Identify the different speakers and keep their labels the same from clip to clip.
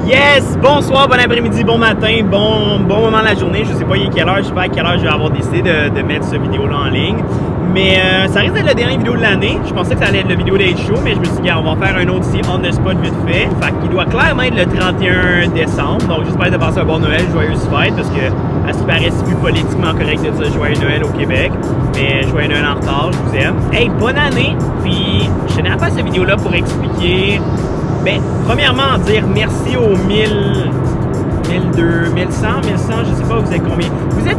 Speaker 1: Yes! Bonsoir, bon après-midi, bon matin, bon moment de la journée. Je sais pas il est quelle heure, je sais pas à quelle heure je vais avoir décidé de mettre cette vidéo-là en ligne. Mais ça risque d'être la dernière vidéo de l'année. Je pensais que ça allait être la vidéo d'Age Show, mais je me suis dit, on va faire un autre ici, on the spot vite fait. Fait qu'il doit clairement être le 31 décembre. Donc j'espère de passer un bon Noël, joyeuse fête, parce que à ce qui paraît, c'est plus politiquement correct de dire joyeux Noël au Québec. Mais joyeux Noël en retard, je vous aime. Hey, bonne année! Puis je tenais à faire cette vidéo-là pour expliquer. Ben, premièrement, dire merci aux 1000, 1200, 1100, je sais pas vous êtes combien. Vous êtes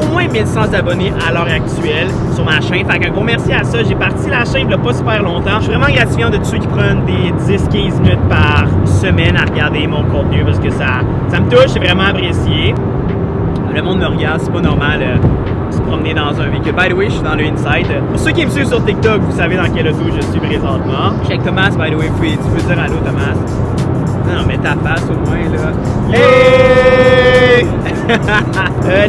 Speaker 1: au moins 1100 abonnés à l'heure actuelle sur ma chaîne. Fait qu'un gros merci à ça. J'ai parti la chaîne il y a pas super longtemps. Je suis vraiment gratifiant de tous ceux qui prennent des 10-15 minutes par semaine à regarder mon contenu parce que ça me touche, c'est vraiment apprécié. Le monde me regarde, c'est pas normal. Se promener dans un véhicule. By the way, je suis dans le Inside. Pour ceux qui me suivent sur TikTok, vous savez dans quel auto je suis présentement. Je suis avec Thomas, by the way. Tu peux dire allô, Thomas? Non, mais ta face au moins, là. Hey!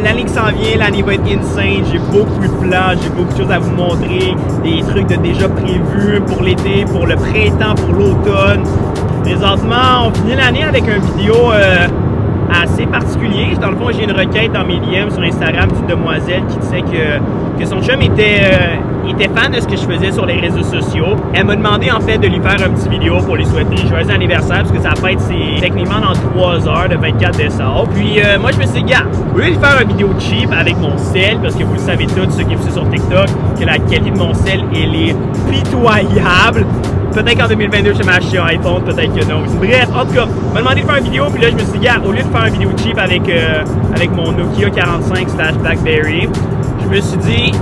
Speaker 1: L'année qui s'en vient, l'année va être insane. J'ai beaucoup de plans, j'ai beaucoup de choses à vous montrer. Des trucs de déjà prévus pour l'été, pour le printemps, pour l'automne. Présentement, on finit l'année avec une vidéo assez particulier. Dans le fond, j'ai une requête dans mes DM sur Instagram d'une demoiselle qui disait que son chum était fan de ce que je faisais sur les réseaux sociaux. Elle m'a demandé en fait de lui faire une petite vidéo pour lui souhaiter joyeux anniversaire parce que sa fête c'est techniquement dans 3 heures, le 24 décembre. Puis moi je me suis dit, gars, au lieu de faire une vidéo cheap avec mon sel, parce que vous le savez tous, ceux qui me suivent sur TikTok, que la qualité de mon sel elle est pitoyable. Peut-être qu'en 2022, je vais m'acheter un iPhone, peut-être que non. Bref, en tout cas, on m'a demandé de faire une vidéo, puis là, je me suis dit, gars, au lieu de faire une vidéo cheap avec mon Nokia 45/Blackberry, je me suis dit,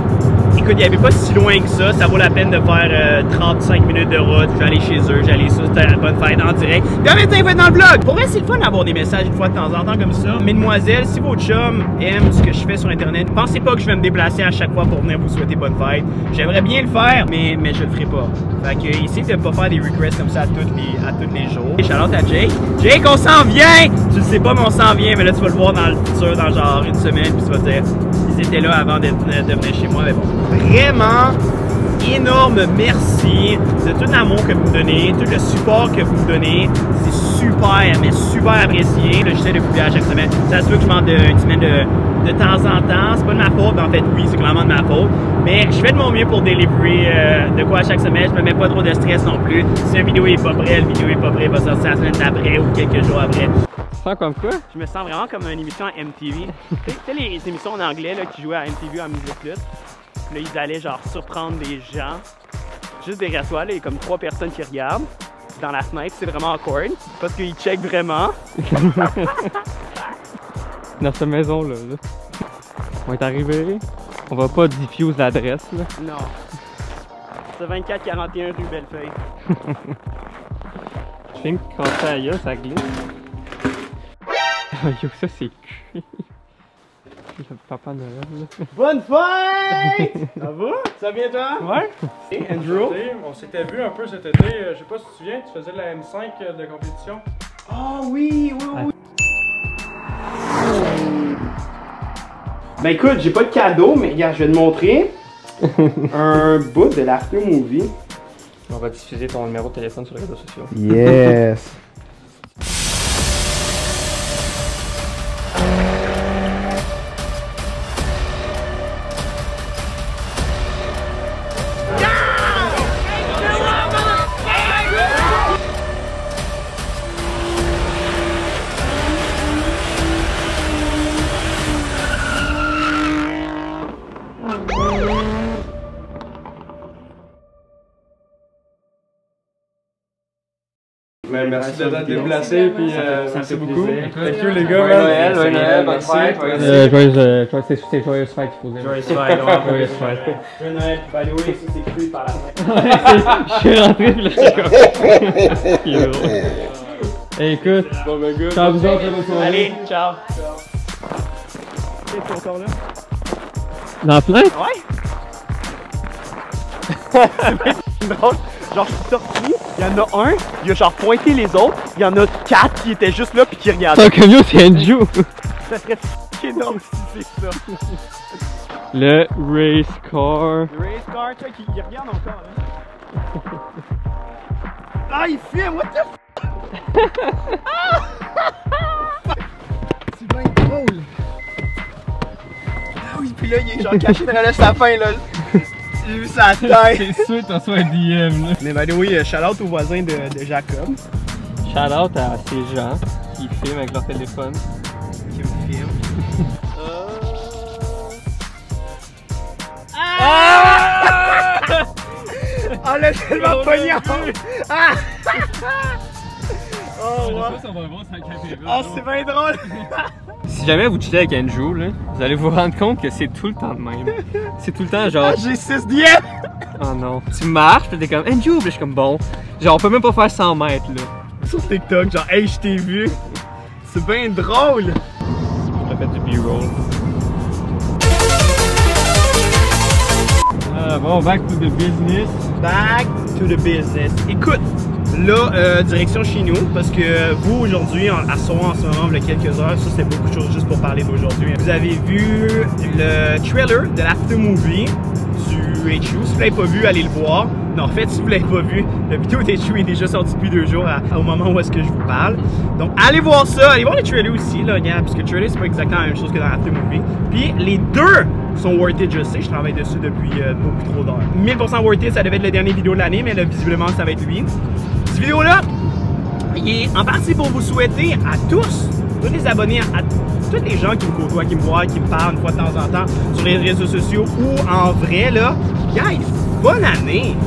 Speaker 1: écoute, il n'y avait pas si loin que ça vaut la peine de faire 35 minutes de route. Je vais aller chez eux, j'allais sur la bonne fête en direct. Puis en même temps, il va être dans le vlog. Pour vrai, c'est le fun d'avoir des messages une fois de temps en temps comme ça. Mesdemoiselles, si vos chums aiment ce que je fais sur Internet, pensez pas que je vais me déplacer à chaque fois pour venir vous souhaiter bonne fête. J'aimerais bien le faire, mais je le ferai pas. Fait que essayez de pas faire des requests comme ça à tous les jours. Et shout-out à Jake. Jake, on s'en vient! Tu le sais pas, mais on s'en vient. Mais là, tu vas le voir dans le futur, dans genre une semaine, puis tu vas te dire, ils étaient là avant de venir chez moi. Mais bon, vraiment énorme merci de tout l'amour que vous me donnez, tout le support que vous me donnez. C'est super, mais super apprécié. J'essaie de publier à chaque semaine. Ça se peut que je manque une semaine de temps en temps. C'est pas de ma faute, mais en fait, oui, c'est clairement de ma faute. Mais je fais de mon mieux pour délivrer de quoi à chaque semaine. Je me mets pas trop de stress non plus. Si une vidéo est pas prête, la vidéo est pas prête, elle va sortir la semaine d'après ou quelques jours après.
Speaker 2: Tu sens comme quoi?
Speaker 1: Je me sens vraiment comme une émission à MTV. Tu sais, les émissions en anglais là, qui jouaient à MTV en Musique Plus. Là, ils allaient genre surprendre des gens. Juste derrière toi, là, il y a comme 3 personnes qui regardent. Dans la fenêtre, c'est vraiment awkward. Parce qu'ils checkent vraiment.
Speaker 2: Dans cette maison-là. On est arrivé. On va pas diffuse l'adresse, là.
Speaker 1: Non. C'est 2441 rue Bellefeuille.
Speaker 2: Je viens de casser à gueule, ça glisse. Yo, ça c'est cuit. Le papa Noël, là.
Speaker 1: Bonne fête! Ça va? Ça va bien toi? Ouais.
Speaker 3: Et Andrew? On s'était vu un peu cet été, je sais pas si tu te souviens, tu faisais de la M5 de compétition.
Speaker 1: Oh oui. Ben écoute, j'ai pas de cadeau, mais regarde, je vais te montrer un bout de l'After Movie.
Speaker 2: On va diffuser ton numéro de téléphone sur les réseaux sociaux.
Speaker 1: Yes!
Speaker 3: Merci d'être déplacé, puis merci beaucoup.
Speaker 1: Thank
Speaker 3: you les gars.
Speaker 2: Joyeux Noël, bonne fête. Joyeuse fête, il faut dire.
Speaker 1: Joyeuse fête, joyeuse fête. Joyeux Noël, by the way, ça c'est cru par la fenêtre.
Speaker 2: Je suis rentré, puis là, je suis comme... Hey, écoute, ciao vous autres,
Speaker 1: allez, ciao. T'es encore là?
Speaker 2: Dans la fenêtre?
Speaker 1: Ouais. C'est drôle. Genre, je suis sorti, il y en a un, il a genre pointé les autres, il y en a 4 qui étaient juste là puis qui regardaient.
Speaker 2: Ton camion, c'est Andrew!
Speaker 1: Ça serait énorme si c'est ça.
Speaker 2: Le race car.
Speaker 1: Le race car, tu vois, il regarde encore là. Ah, il filme, what the f. là, il est genre caché derrière la sapin, là. J'ai vu sa tête.
Speaker 2: C'est sûr que t'en sois un DM, là.
Speaker 1: Mais ben oui, shout-out aux voisins de Jacob.
Speaker 2: Shout-out à ces gens qui filment avec leur téléphone.
Speaker 1: Qui me filment. Oh, là, tellement pognon! Ah! Oh, wow. C'est bien drôle!
Speaker 2: Si jamais vous chillez avec Andrew, là, vous allez vous rendre compte que c'est tout le temps de même. C'est tout le temps genre...
Speaker 1: J'ai 6 DM!
Speaker 2: Oh non. Tu marches, pis t'es comme Andrew, pis je suis comme bon. Genre, on peut même pas faire 100 mètres, là.
Speaker 1: Sur TikTok, genre, hey, je t'ai vu! C'est bien drôle!
Speaker 2: Je te fais du B-roll. Bon, back to the business.
Speaker 1: Back to the business. Écoute, là, direction chez nous, parce que vous, aujourd'hui, à soir, en ce moment, il y a quelques heures, ça, c'est beaucoup de choses juste pour parler d'aujourd'hui. Vous avez vu le trailer de l'after movie du HU. Si vous l'avez pas vu, allez le voir. Non, en fait, si vous l'avez pas vu, la vidéo de HU est déjà sortie depuis 2 jours au moment où est-ce que je vous parle. Donc, allez voir ça. Allez voir le trailer aussi, là, regarde, parce que le trailer, c'est pas exactement la même chose que dans l'after movie. Puis, les deux sont worth it, je sais, je travaille dessus depuis beaucoup trop d'heures. 1000% worth it, ça devait être la dernière vidéo de l'année, mais là, visiblement, ça va être lui. Cette vidéo-là, il est en partie pour vous souhaiter à tous les abonnés, à tous les gens qui me côtoient, qui me voient, qui me parlent une fois de temps en temps sur les réseaux sociaux ou en vrai, là, guys, bonne année!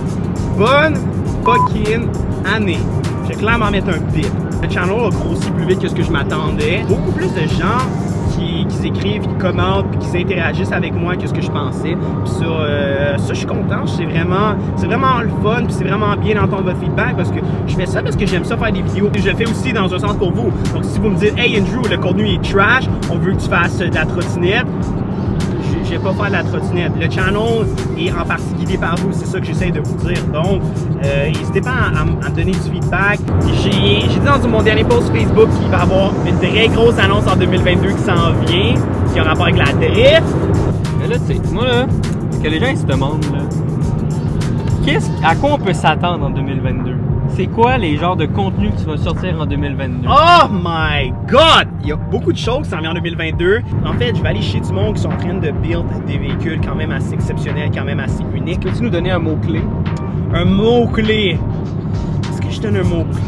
Speaker 1: Bonne fucking année! Je vais clairement mettre un bip. Le channel a grossi plus vite que ce que je m'attendais. Beaucoup plus de gens qui s'écrivent, qui commentent, puis qui s'interagissent avec moi que ce que je pensais. Puis ça, je suis content. C'est vraiment le fun, puis c'est vraiment bien d'entendre votre feedback parce que je fais ça parce que j'aime ça faire des vidéos. Et je le fais aussi dans un sens pour vous. Donc si vous me dites, hey Andrew, le contenu est trash, on veut que tu fasses de la trottinette, je vais pas faire de la trottinette. Le channel est en partie guidé par vous, c'est ça que j'essaie de vous dire. Donc, n'hésitez pas à me donner du feedback. J'ai dit dans mon dernier post Facebook qu'il va y avoir une très grosse annonce en 2022 qui s'en vient, qui a un rapport avec la drift.
Speaker 2: Mais là, tu sais, moi là, que les gens ils se demandent, là, à quoi on peut s'attendre en 2022? C'est quoi les genres de contenu que tu vas sortir en 2022?
Speaker 1: Oh my god! Il y a beaucoup de choses qui s'en viennent en 2022. En fait, je vais aller chez du monde qui sont en train de build des véhicules quand même assez exceptionnels, quand même assez uniques.
Speaker 2: Peux-tu nous donner un mot-clé?
Speaker 1: Un mot-clé? Est-ce que je donne un mot-clé?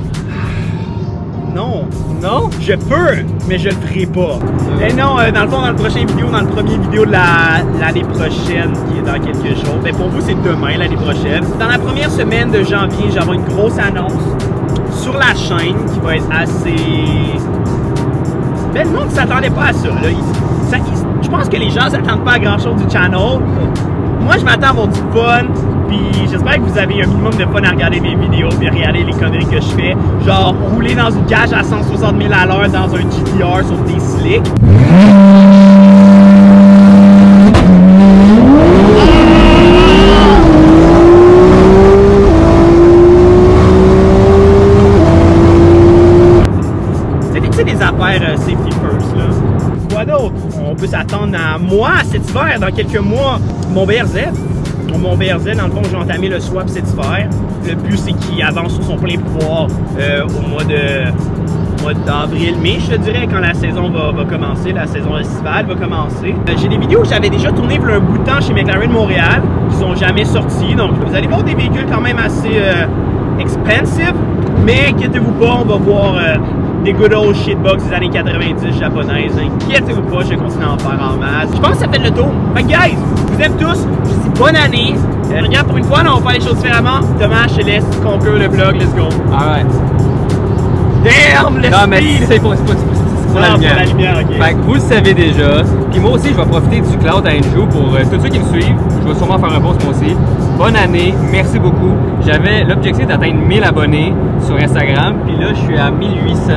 Speaker 1: Non.
Speaker 2: Non?
Speaker 1: Je peux, mais je le ferai pas. Et non, dans le fond, dans le prochain vidéo, dans le premier vidéo de l'année prochaine, qui est dans quelques jours, ben pour vous, c'est demain, l'année prochaine. Dans la première semaine de janvier, j'aurai une grosse annonce sur la chaîne qui va être assez... Ben, le monde ne s'attendait pas à ça, là. Je pense que les gens ne s'attendent pas à grand-chose du channel. Moi, je m'attends à avoir du fun. Puis j'espère que vous avez un minimum de fun à regarder mes vidéos et regarder les conneries que je fais. Genre rouler dans une cage à 160 000 à l'heure dans un GTR sur des slicks. C'est des affaires safety first, là. Quoi d'autre? On peut s'attendre à moi cet hiver, dans quelques mois, mon BRZ. Mon BRZ, dans le fond, j'ai entamé le swap cet hiver. Le but, c'est qu'il avance sur son plein pouvoir au mois d'avril-mai, je te dirais, quand la saison va commencer, la saison estivale va commencer. J'ai des vidéos que j'avais déjà tournées il y a un bout de temps chez McLaren Montréal, qui sont jamais sorties. Donc, vous allez voir des véhicules quand même assez expensive, mais inquiétez-vous pas, on va voir des good old shitbox des années 90 japonaises. Inquiétez-vous pas, je vais continuer à en faire en masse. Je pense que ça fait le tour. Fait que guys, je vous aime tous. Je vous dis bonne année. Regarde, pour une fois, là, on va faire les choses différemment. Thomas, je te laisse conclure le vlog. Let's go.
Speaker 2: Alright.
Speaker 1: Damn, le
Speaker 2: non, mais
Speaker 1: speed!
Speaker 2: c'est pour la lumière.
Speaker 1: Pour la lumière, ok.
Speaker 2: Fait que vous le savez déjà. Puis moi aussi, je vais profiter du cloud à Andrew pour tous ceux qui me suivent. Je vais sûrement faire un post moi aussi. Bonne année, merci beaucoup. J'avais l'objectif d'atteindre 1000 abonnés sur Instagram. Puis là, je suis à 1800.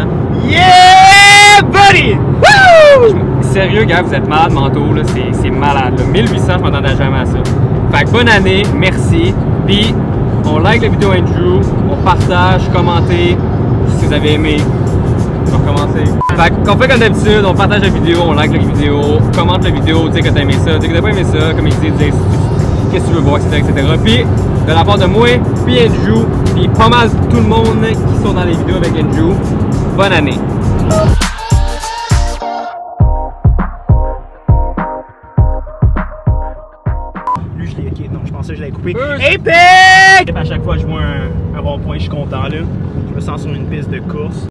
Speaker 1: Yeah, buddy! Woo!
Speaker 2: Sérieux, gars, vous êtes malade mentaux, là. C'est malade. Là. 1800, je m'attendais jamais à ça. Fait que bonne année, merci. Puis on like la vidéo Andrew, on partage, commentez si vous avez aimé. On va recommencer. Fait qu'on fait comme d'habitude, on partage la vidéo, on like la vidéo, commente la vidéo, dis que t'as aimé ça, dis que t'as pas aimé ça, comme il dit, qu'est-ce que tu veux voir, etc. Puis de la part de moi, puis Andrew, puis pas mal tout le monde qui sont dans les vidéos avec Andrew, bonne année.
Speaker 1: Puis, ok, non, je pensais que je l'avais coupé.
Speaker 2: Oui.
Speaker 1: Epic! À chaque fois que je vois un rond-point, je suis content là. Je me sens sur une piste de course.